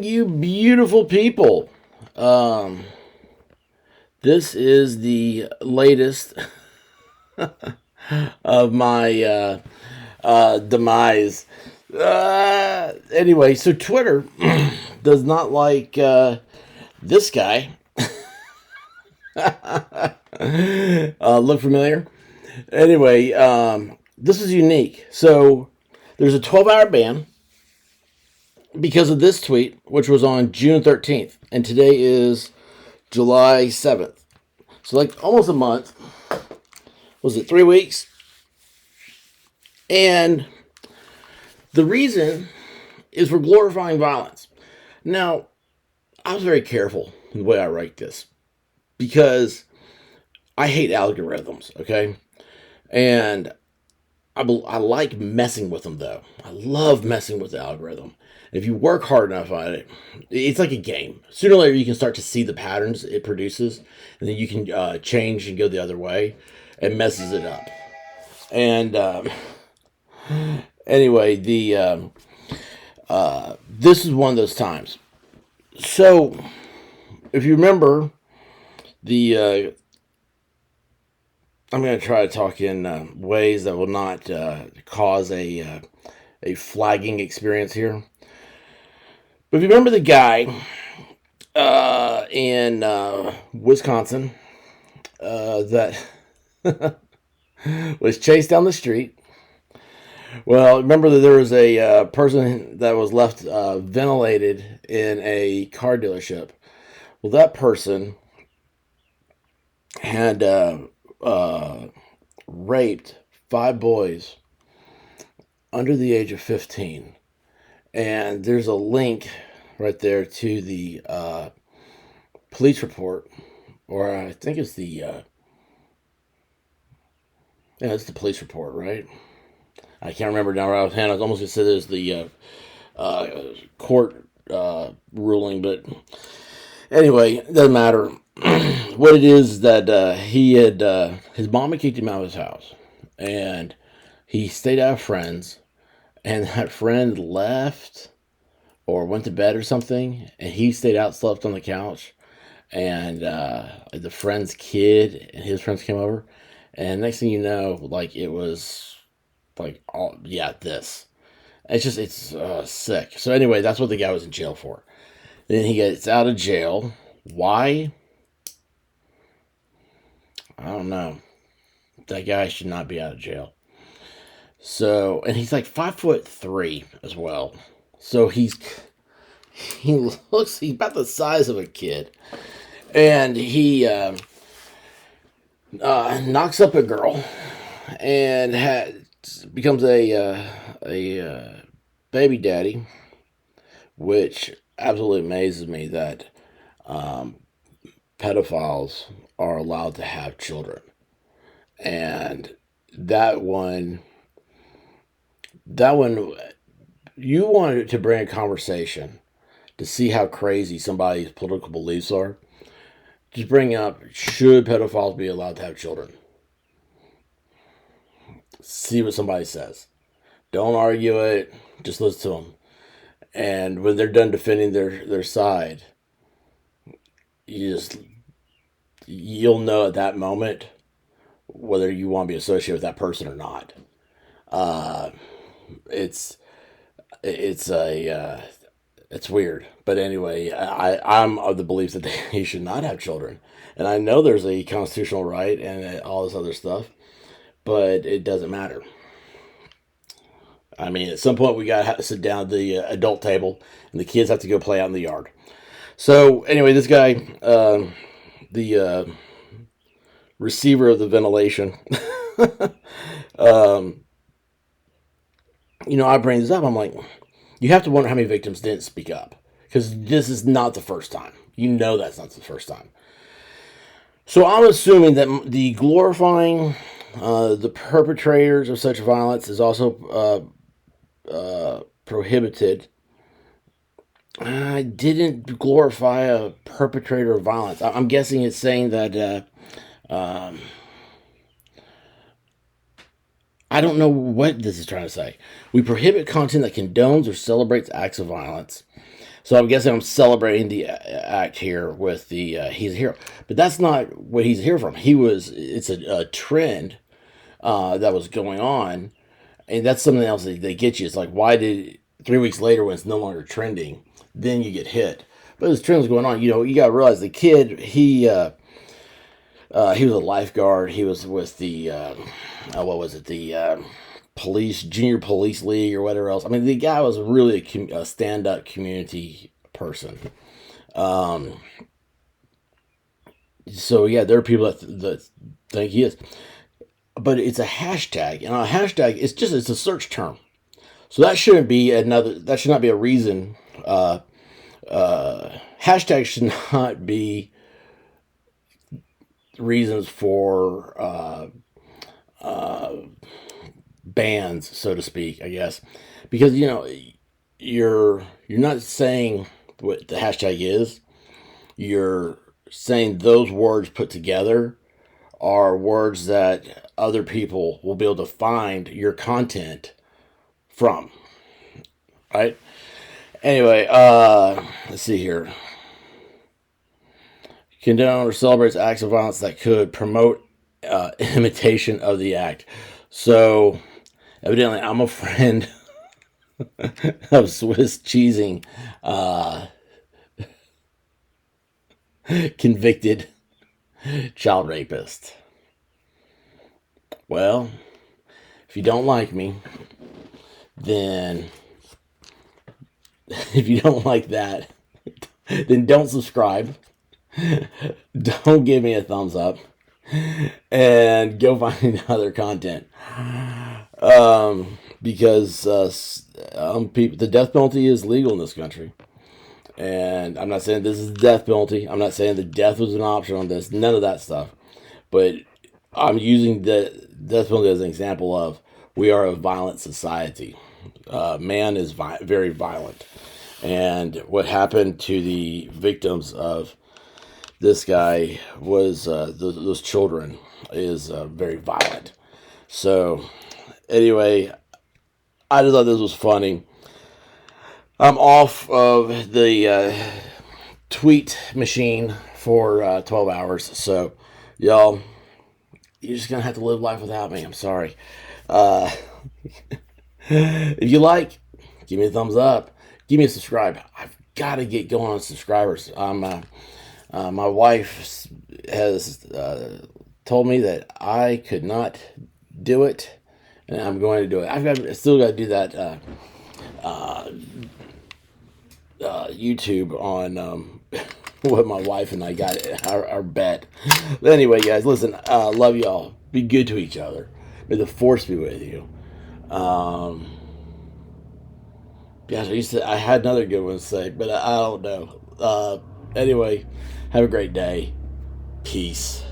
You beautiful people. Um, this is the latest of my demise. Anyway, so Twitter does not like this guy. Look familiar? Anyway, this is unique. So there's a 12-hour ban because of this tweet, which was on June 13th, and today is July 7th. So, like, almost a month. Was it 3 weeks? And the reason is for glorifying violence. Now, I was very careful in the way I write this because I hate algorithms, okay? And I like messing with them, though. I love messing with the algorithm. If you work hard enough on it, it's like a game. Sooner or later, you can start to see the patterns it produces, and then you can change and go the other way. It messes it up. And anyway, this is one of those times. So, if you remember, the I'm going to try to talk in ways that will not cause a flagging experience here. But if you remember the guy in Wisconsin that was chased down the street. Well, remember that there was a person that was left ventilated in a car dealership. Well, that person had raped 5 boys under the age of 15. And there's a link right there to the police report, or I think it's it's the police report, right? I can't remember now right offhand. I was almost going to say there's the court ruling, but anyway, it doesn't matter. What it is that he had, his mom had kicked him out of his house, and he stayed out of friends, and that friend left or went to bed or something, and he stayed out, slept on the couch, and the friend's kid and his friends came over, and next thing you know, like, it was like, all, yeah, this. It's sick. So anyway, that's what the guy was in jail for. Then he gets out of jail. Why? I don't know. That guy should not be out of jail. So, and he's like 5'3" as well. So he looks, he's about the size of a kid, and he knocks up a girl and becomes a baby daddy, which absolutely amazes me that um, pedophiles are allowed to have children. And that one, that one, you wanted to bring a conversation to see how crazy somebody's political beliefs are. Just bring up, should pedophiles be allowed to have children? See what somebody says. Don't argue it. Just listen to them. And when they're done defending their side, you'll know at that moment whether you want to be associated with that person or not. Uh, it's it's it's weird, but anyway, I'm of the belief that he should not have children, and I know there's a constitutional right and all this other stuff, but it doesn't matter. I mean, at some point we got to sit down at the adult table, and the kids have to go play out in the yard. So anyway, this guy, the receiver of the ventilation, um, I bring this up. I'm like, you have to wonder how many victims didn't speak up, because this is not the first time. You know that's not the first time. So I'm assuming that the glorifying the perpetrators of such violence is also prohibited. I didn't glorify a perpetrator of violence. I'm guessing it's saying that I don't know what this is trying to say. We prohibit content that condones or celebrates acts of violence. So I'm guessing I'm celebrating the act here with the he's a hero, but that's not what he's here from. It's a trend that was going on, and that's something else that they get you. It's like, why did 3 weeks later, when it's no longer trending, then you get hit? But this trend was going on. You got to realize the kid, he was a lifeguard. He was with the what was it, the police, junior police league or whatever else. I mean, the guy was really a stand-up community person. So yeah, there are people that think he is, but it's a hashtag, and a hashtag it's a search term. So that shouldn't be another. That should not be a reason. Hashtag should not be reasons for bans, so to speak, I guess, because you're not saying what the hashtag is. You're saying those words put together are words that other people will be able to find your content from, right? Anyway, let's see here. Condone or celebrates acts of violence that could promote imitation of the act. So, evidently, I'm a friend of Swiss cheesing convicted child rapist. Well, if you don't like me, then if you don't like that, then don't subscribe. Don't give me a thumbs up, and go find other content. Because the death penalty is legal in this country, and I'm not saying this is the death penalty. I'm not saying the death was an option on this. None of that stuff. But I'm using the death penalty as an example of we are a violent society. Man is very violent, and what happened to the victims of this guy was those children is very violent. So anyway, I just thought this was funny. I'm off of the tweet machine for 12 hours. So y'all, you're just going to have to live life without me. I'm sorry. If you like, give me a thumbs up. Give me a subscribe. I've got to get going on subscribers. My wife has told me that I could not do it, and I'm going to do it. I still got to do that YouTube on what my wife and I got our bet. But anyway, guys, listen. Love y'all. Be good to each other. May the force be with you. Gosh, I had another good one to say, but I don't know. Anyway, have a great day. Peace.